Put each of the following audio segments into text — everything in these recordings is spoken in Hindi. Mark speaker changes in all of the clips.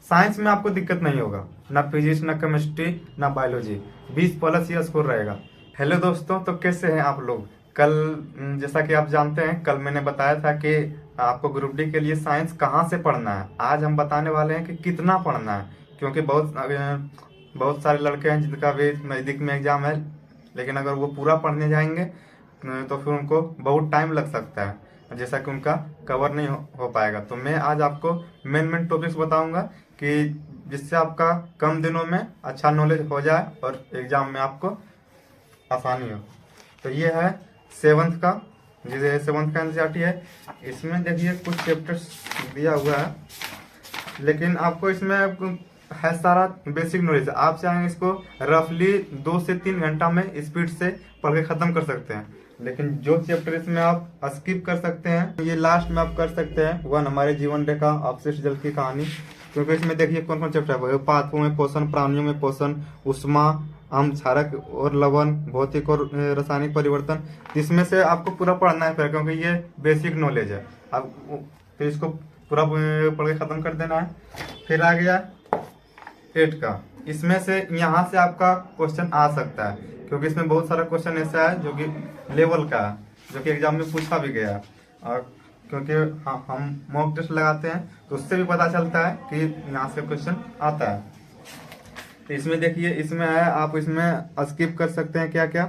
Speaker 1: साइंस में आपको दिक्कत नहीं होगा, ना फिजिक्स ना केमिस्ट्री ना बायोलॉजी, 20+ ये स्कोर रहेगा। हेलो दोस्तों, तो कैसे हैं आप लोग। कल जैसा कि आप जानते हैं, कल मैंने बताया था कि आपको ग्रुप डी के लिए साइंस कहाँ से पढ़ना है। आज हम बताने वाले हैं कि कितना पढ़ना है, क्योंकि बहुत सारे लड़के हैं जिनका भी नज़दीक में एग्जाम है, लेकिन अगर वो पूरा पढ़ने जाएंगे तो फिर उनको बहुत टाइम लग सकता है, जैसा कि उनका कवर नहीं हो पाएगा। तो मैं आज आपको मेन टॉपिक्स बताऊंगा कि जिससे आपका कम दिनों में अच्छा नॉलेज हो जाए और एग्जाम में आपको आसानी हो। तो ये है सेवन्थ का, जिसे सेवन्थ का एनसीईआरटी है। इसमें देखिए कुछ चैप्टर्स दिया हुआ है, लेकिन आपको इसमें है सारा बेसिक नॉलेज। आप चाहेंगे इसको रफली 2 से 3 घंटा में स्पीड से पढ़ के ख़त्म कर सकते हैं, लेकिन जो चैप्टर इसमें आप स्किप कर सकते हैं, ये लास्ट में आप कर सकते हैं। 1 हमारे जीवन रेखा, अवशिष्ट जल की कहानी, क्योंकि इसमें देखिए कौन कौन चैप्टर है। पादपों में पोषण, प्राणियों में पोषण, उष्मा, अम्ल, क्षारक और लवण, भौतिक और रासायनिक परिवर्तन। इसमें से आपको पूरा पढ़ना है फिर, क्योंकि ये बेसिक नॉलेज है। अब फिर इसको पूरा पढ़ के ख़त्म कर देना है। फिर आ गया 8 का। इसमें से यहाँ से आपका क्वेश्चन आ सकता है, क्योंकि इसमें बहुत सारा क्वेश्चन ऐसा है जो कि लेवल का है, जो कि एग्जाम में पूछा भी गया है। और क्योंकि हम मॉक टेस्ट लगाते हैं, तो उससे भी पता चलता है कि यहाँ से क्वेश्चन आता है। तो इसमें देखिए, इसमें है, आप इसमें स्किप कर सकते हैं क्या क्या।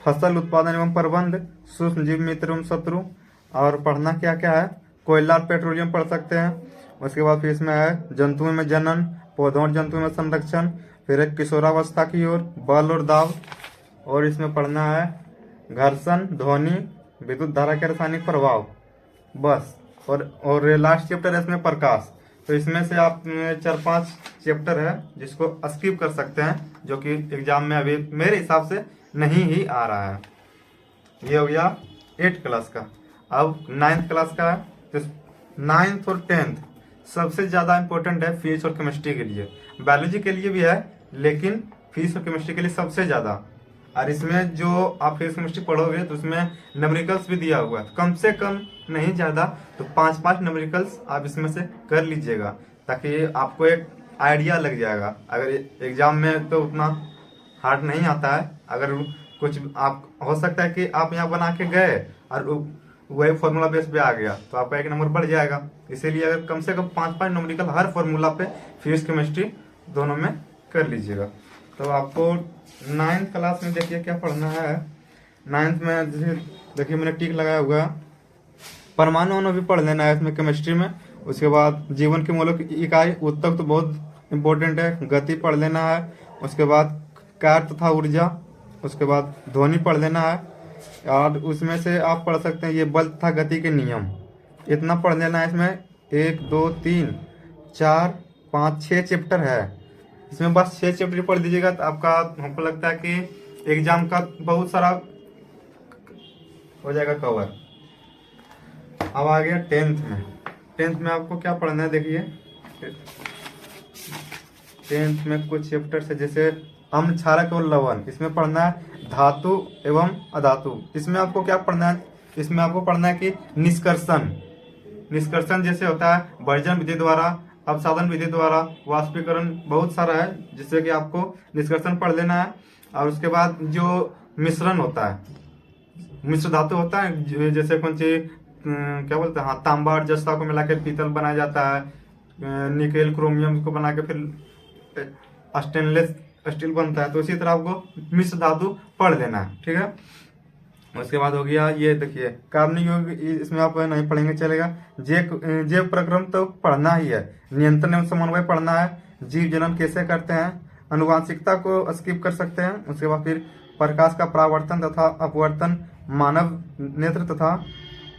Speaker 1: फसल उत्पादन एवं प्रबंध, सूक्ष्म जीव मित्र एवं शत्रु, और पढ़ना क्या क्या है। कोयला और पेट्रोलियम पढ़ सकते हैं। उसके बाद फिर इसमें है जंतुओं में जनन, पौधों और जंतुओं में संरक्षण, फिर एक किशोरावस्था की ओर, बल और दाव, और इसमें पढ़ना है घर्षण, ध्वनि, विद्युत धारा के रासायनिक प्रभाव, बस। और लास्ट चैप्टर है इसमें प्रकाश। तो इसमें से आप 4-5 चैप्टर है जिसको स्किप कर सकते हैं, जो कि एग्जाम में अभी मेरे हिसाब से नहीं ही आ रहा है। ये हो गया 8 क्लास का। अब 9th क्लास का है। तो 9th और 10th सबसे ज़्यादा इंपॉर्टेंट है फिजिक्स और केमिस्ट्री के लिए। बायोलॉजी के लिए भी है, लेकिन फिजिक्स और केमिस्ट्री के लिए सबसे ज़्यादा। और इसमें जो आप फिजिक्स केमिस्ट्री पढ़ोगे तो उसमें न्यूमेरिकल्स भी दिया हुआ है, तो कम से कम नहीं ज़्यादा तो 5-5 न्यूमेरिकल्स आप इसमें से कर लीजिएगा, ताकि आपको एक आइडिया लग जाएगा। अगर एग्जाम में तो उतना हार्ड नहीं आता है। अगर कुछ आप हो सकता है कि आप यहाँ बना के गए और वही फॉर्मूला बेस पे आ गया, तो आपका 1 नंबर बढ़ जाएगा। इसीलिए अगर कम से कम 5-5 न्यूमेरिकल हर फॉर्मूला पे फिजिक्स केमिस्ट्री दोनों में कर लीजिएगा। तो आपको 9th क्लास में देखिए क्या पढ़ना है। 9th में देखिए मैंने टिक लगाया हुआ, परमाणु अणु भी पढ़ लेना है इसमें केमिस्ट्री में। उसके बाद जीवन की मौलिक इकाई, उत्तक तो बहुत इंपॉर्टेंट है, गति पढ़ लेना है। उसके बाद कार्य तथा ऊर्जा, उसके बाद ध्वनि पढ़ लेना है। और उसमें से आप पढ़ सकते हैं ये बल तथा गति के नियम, इतना पढ़ लेना है। इसमें 1 2 3 4 5 6 चैप्टर है। इसमें बस 6 चैप्टर पढ़ दीजिएगा तो आपका, हमको लगता है कि एग्जाम का बहुत सारा हो जाएगा कवर। अब आ गया 10th में। 10th में आपको क्या पढ़ना है देखिए। 10th में कुछ चैप्टर है, जैसे अम्ल, क्षारक और लवण। इसमें पढ़ना है धातु एवं अधातु। इसमें आपको क्या पढ़ना है, इसमें आपको पढ़ना है कि निष्कर्षण जैसे होता है वर्जन विधि द्वारा, अपसाधन विधि द्वारा, वाष्पीकरण, बहुत सारा है जिससे कि आपको निष्कर्षण पढ़ लेना है। और उसके बाद जो मिश्रण होता है, मिश्र धातु होता है, जैसे कौन सी क्या बोलते हैं, हाँ, तांबा और जस्ता को मिलाकर पीतल बनाया जाता है, निकेल क्रोमियम को बना के फिर स्टेनलेस स्टील बनता है। तो इसी तरह आपको मिश्र धातु पढ़ लेना है, ठीक है। उसके बाद हो गया ये देखिए कार्बनिक यौगिक, इसमें आप नहीं पढ़ेंगे चलेगा। जैव प्रक्रम तो पढ़ना ही है। नियंत्रण एवं समन्वय पढ़ना है। जीव जन्म कैसे करते हैं, अनुवांशिकता को स्किप कर सकते हैं। उसके बाद फिर प्रकाश का परावर्तन तथा अपवर्तन, मानव नेत्र तथा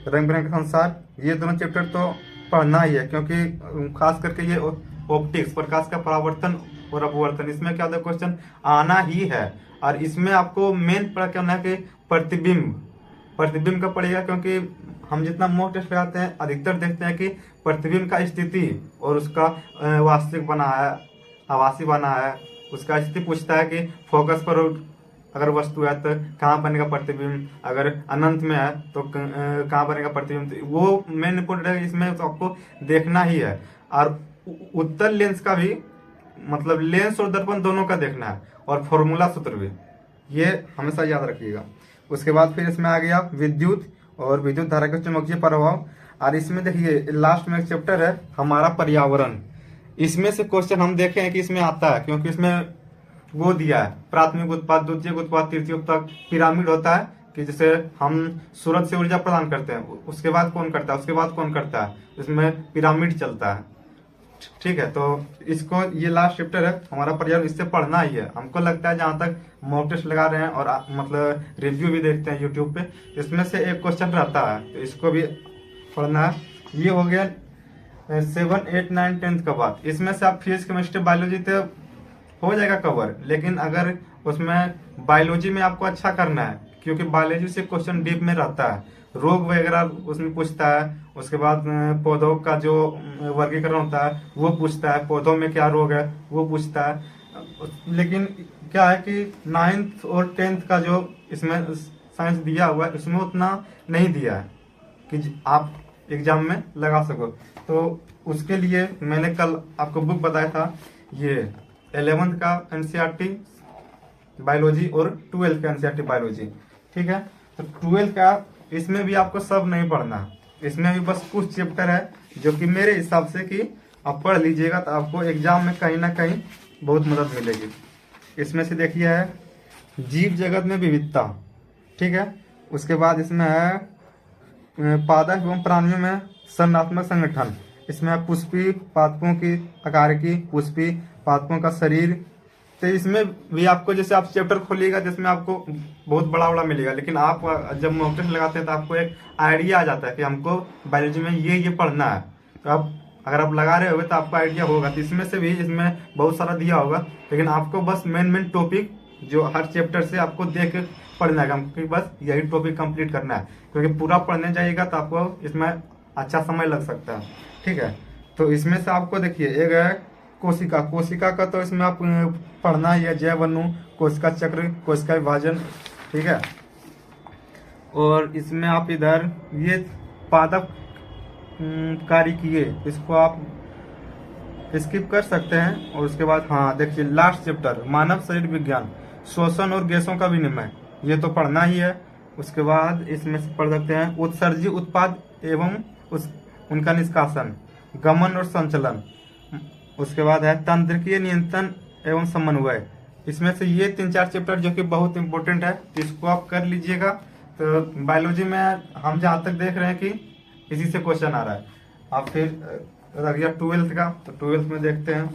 Speaker 1: रंग बिरंग का संसार, ये दोनों चैप्टर तो पढ़ना ही है, क्योंकि खास करके ये ऑप्टिक्स, प्रकाश का परावर्तन और अपवर्तन, इसमें क्या होता है क्वेश्चन आना ही है। और इसमें आपको मेन पढ़ क्या होना है कि प्रतिबिंब का पड़ेगा, क्योंकि हम जितना मॉक टेस्ट लगाते हैं अधिकतर देखते हैं कि प्रतिबिंब का स्थिति और उसका वास्तविक बना है, आभासी बना है, उसका स्थिति पूछता है कि फोकस पर अगर वस्तु है तो कहाँ बनेगा प्रतिबिंब, अगर अनंत में है तो कहाँ बनेगा प्रतिबिंब। तो वो मेन इंपोर्टेंट है, इसमें तो आपको देखना ही है। और उत्तल लेंस का भी मतलब लेंस और दर्पण दोनों का देखना है, और फॉर्मूला सूत्र भी, ये हमेशा याद रखिएगा। उसके बाद फिर इसमें आ गया विद्युत और विद्युत धारा के चुंबकीय प्रभाव। और इसमें देखिए लास्ट में एक चैप्टर है हमारा पर्यावरण। इसमें से क्वेश्चन हम देखे हैं कि इसमें आता है, क्योंकि इसमें वो दिया है प्राथमिक उत्पाद, द्वितीयक उत्पाद, तृतीय उत्पाद, पिरामिड होता है कि जैसे हम सूरज से ऊर्जा प्रदान करते हैं, उसके बाद कौन करता है, उसके बाद कौन करता है, इसमें पिरामिड चलता है। ठीक है, तो इसको ये लास्ट चैप्टर है हमारा पर्यावरण, इससे पढ़ना ही है। हमको लगता है जहाँ तक मॉक टेस्ट लगा रहे हैं और मतलब रिव्यू भी देखते हैं यूट्यूब पे, इसमें से एक क्वेश्चन रहता है, तो इसको भी पढ़ना है। ये हो गया 7, 8, 9, 10 का बात। इसमें से आप फिजिक्स, केमिस्ट्री, बायोलॉजी तो हो जाएगा कवर, लेकिन अगर उसमें बायोलॉजी में आपको अच्छा करना है, क्योंकि बायोलॉजी से क्वेश्चन डीप में रहता है, रोग वगैरह उसमें पूछता है। उसके बाद पौधों का जो वर्गीकरण होता है वो पूछता है, पौधों में क्या रोग है वो पूछता है। लेकिन क्या है कि 9th और 10th का जो इसमें साइंस दिया हुआ है उसमें उतना नहीं दिया है कि आप एग्जाम में लगा सको। तो उसके लिए मैंने कल आपको बुक बताया था, ये 11th का एनसीईआरटी बायोलॉजी और 12th का एनसीईआरटी बायोलॉजी। ठीक है, तो 12th का इसमें भी आपको सब नहीं पढ़ना, इसमें भी बस कुछ चैप्टर है जो कि मेरे हिसाब से कि आप पढ़ लीजिएगा तो आपको एग्जाम में कहीं ना कहीं बहुत मदद मिलेगी। इसमें से देखिए है जीव जगत में विविधता। ठीक है, उसके बाद इसमें है पादप एवं प्राणियों में संरचनात्मक संगठन। इसमें है पुष्पी पादपों की आकार की, पुष्पी पादपों का शरीर। तो इसमें भी आपको जैसे आप चैप्टर खोलिएगा जिसमें आपको बहुत बड़ा बड़ा मिलेगा, लेकिन आप जब मॉक टेस्ट लगाते हैं तो आपको एक आइडिया आ जाता है कि हमको बायोलॉजी में ये पढ़ना है। तो आप अगर आप लगा रहे होगे तो आपको आइडिया होगा। तो इसमें से भी इसमें बहुत सारा दिया होगा, लेकिन आपको बस मेन टॉपिक जो हर चैप्टर से आपको देख पढ़ना है, हमको बस यही टॉपिक कंप्लीट करना है, क्योंकि पूरा पढ़ने जाइएगा तो आपको इसमें अच्छा समय लग सकता है। ठीक है, तो इसमें से आपको देखिए एक है कोशिका। कोशिका का तो इसमें आप पढ़ना ही है, जैव अणु, कोशिका चक्र, कोशिका विभाजन। ठीक है, और इसमें आप इधर ये पादप कारिकीय, इसको आप स्किप कर सकते हैं। और उसके बाद हाँ देखिए लास्ट चैप्टर मानव शरीर विज्ञान, श्वसन और गैसों का विनिमय, ये तो पढ़ना ही है। उसके बाद इसमें से पढ़ सकते हैं उत्सर्जी उत्पाद एवं उनका निष्कासन, गमन और संचलन। उसके बाद है तंत्रिकीय नियंत्रण एवं समन्वय। इसमें से ये 3-4 चैप्टर जो कि बहुत इंपॉर्टेंट है, इसको आप कर लीजिएगा। तो बायोलॉजी में हम जहाँ तक देख रहे हैं कि इसी से क्वेश्चन आ रहा है। आप फिर रह गया 12th का, तो 12th में देखते हैं।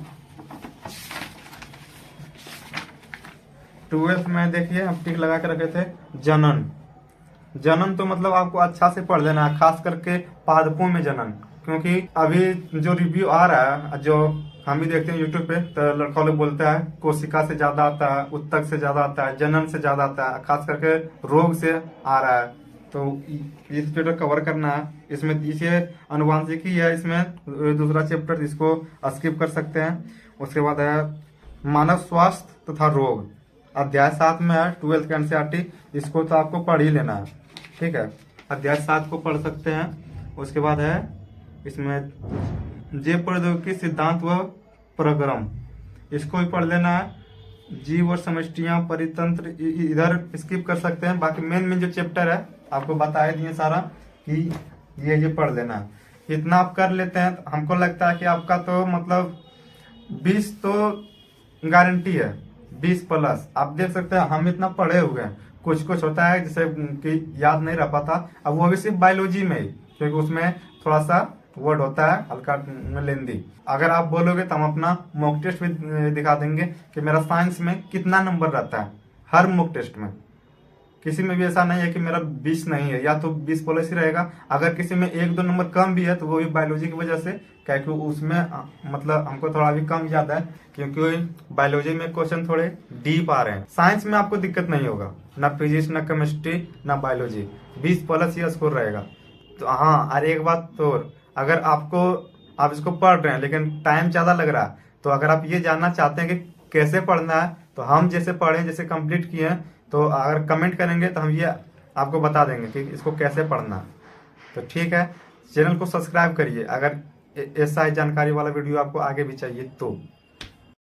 Speaker 1: 12th में देखिए हम टिक लगा के रखे थे जनन। जनन तो मतलब आपको अच्छा से पढ़ लेना है, खास करके पादपों में जनन, क्योंकि अभी जो रिव्यू आ रहा है जो हम भी देखते हैं यूट्यूब पे, तो लड़का लोग बोलता है कोशिका से ज्यादा आता है, उत्तक से ज्यादा आता है, जनन से ज्यादा आता है, खास करके रोग से आ रहा है। तो इस चैप्टर कवर करना है। इसमें इसे अनुवांशिकी है, इसमें दूसरा चैप्टर, इसको स्किप कर सकते हैं। उसके बाद है मानव स्वास्थ्य तथा रोग, अध्याय 7 में है 12th का एनसीईआरटी, इसको तो आपको पढ़ ही लेना है। ठीक है, अध्याय 7 को पढ़ सकते हैं। उसके बाद है इसमें जैव प्रौद्योगिकी सिद्धांत व प्रक्रम, इसको भी पढ़ लेना है। जीव और समष्टियां, परितंत्र इधर स्किप कर सकते हैं। बाकी मेन जो चैप्टर है आपको बताए दिए सारा कि ये पढ़ लेना है। इतना आप कर लेते हैं तो हमको लगता है कि आपका तो मतलब 20 तो गारंटी है, 20+। आप देख सकते हैं हम इतना पढ़े हुए हैं, कुछ होता है जैसे कि याद नहीं रह पाता, अब वो भी सिर्फ बायोलॉजी में ही, क्योंकि उसमें थोड़ा सा वर्ड होता है हल्का लेंदी। अगर आप बोलोगे तो हम अपना मॉक टेस्ट भी दिखा देंगे कि मेरा साइंस में कितना नंबर रहता है हर मॉक टेस्ट में। किसी में भी ऐसा नहीं है कि मेरा 20 नहीं है, या तो 20+ ही रहेगा। अगर किसी में 1-2 नंबर कम भी है तो वो भी बायोलॉजी की वजह से, क्योंकि उसमें मतलब हमको थोड़ा भी कम याद है, क्योंकि बायोलॉजी में क्वेश्चन थोड़े डीप आ रहे हैं। साइंस में आपको दिक्कत नहीं होगा, ना फिजिक्स, ना केमिस्ट्री, ना बायोलॉजी, 20+ ही स्कोर रहेगा। तो हाँ, और एक बात तो, अगर आप इसको पढ़ रहे हैं लेकिन टाइम ज्यादा लग रहा है, तो अगर आप ये जानना चाहते हैं कि कैसे पढ़ना है, तो हम जैसे पढ़े, जैसे कंप्लीट किए हैं, तो अगर कमेंट करेंगे तो हम ये आपको बता देंगे कि इसको कैसे पढ़ना है। तो ठीक है, चैनल को सब्सक्राइब करिए अगर ऐसा ही जानकारी वाला वीडियो आपको आगे भी चाहिए तो